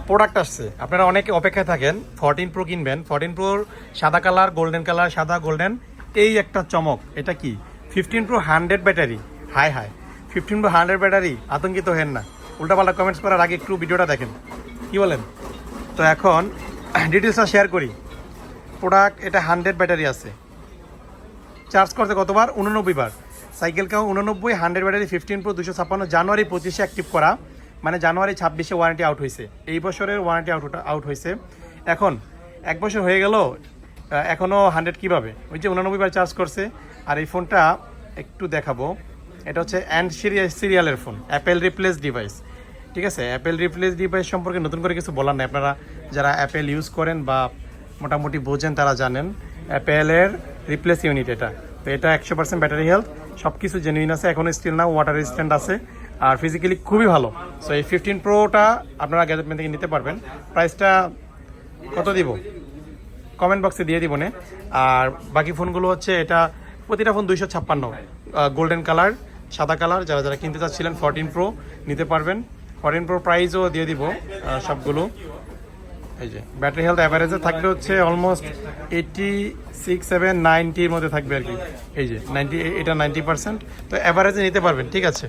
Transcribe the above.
Product আসছে, আপনারা অনেকে অপেক্ষায় থাকেন 14 প্রো কিনবেন। 14 প্রোর সাদা কালার, গোল্ডেন কালার, সাদা গোল্ডেন, এই একটা চমক। এটা কি 15 pro 100 battery? High high, 15 pro 100 battery, আতঙ্কিত হেন না। উল্টাপাল্টা কমেন্টস করার আগে একটু ভিডিওটা দেখেন, কি বলেন? তো এখন ডিটেলসটা শেয়ার করি। প্রোডাক্ট এটা 100 ব্যাটারি আছে, চার্জ করতে কতবার? 89 বার। সাইকেল কাউ 89, 100 ব্যাটারি, 15 প্রো 256, জানুয়ারি 25-এ অ্যাক্টিভ করা, মানে জানুয়ারি 26-এ ওয়ারেন্টি আউট হয়েছে। এই বছরের ওয়ারেন্টি আউট হয়েছে। এখন 1 বছর হয়ে গেল, এখনও 100 কীভাবে? ওই যে 89 বার চার্জ করছে। আর এই ফোনটা একটু দেখাবো, এটা হচ্ছে অ্যান্ড সিরিয়ালের ফোন, অ্যাপেল রিপ্লেস ডিভাইস। ঠিক আছে, অ্যাপেল রিপ্লেস ডিভাইস সম্পর্কে নতুন করে কিছু বলার নেই। আপনারা যারা অ্যাপেল ইউজ করেন বা মোটামুটি বোঝেন তারা জানেন অ্যাপেলের রিপ্লেস ইউনিট এটা। তো এটা 100% ব্যাটারি হেলথ, সব কিছু জেনুইন আছে, এখনও স্টিল না, ওয়াটার রেজিস্ট্যান্ট আছে, আর ফিজিক্যালি খুবই ভালো। সো এই 15 প্রোটা আপনারা গ্যাজেটমেন্ট থেকে নিতে পারবেন। প্রাইসটা কত দিব কমেন্ট বক্সে দিয়ে দিব নে। আর বাকি ফোনগুলো হচ্ছে, এটা প্রতিটা ফোন 256, গোল্ডেন কালার, সাদা কালার। যারা যারা কিনতে চাচ্ছিলেন 14 প্রো নিতে পারবেন। 14 প্রো প্রাইসও দিয়ে দিব সবগুলো। এই যে ব্যাটারি হেলথ অ্যাভারেজে থাকবে হচ্ছে অলমোস্ট 86, 7, 90-র মধ্যে থাকবে আর কি। এই যে 90, এটা 90%। তো অ্যাভারেজে নিতে পারবেন, ঠিক আছে।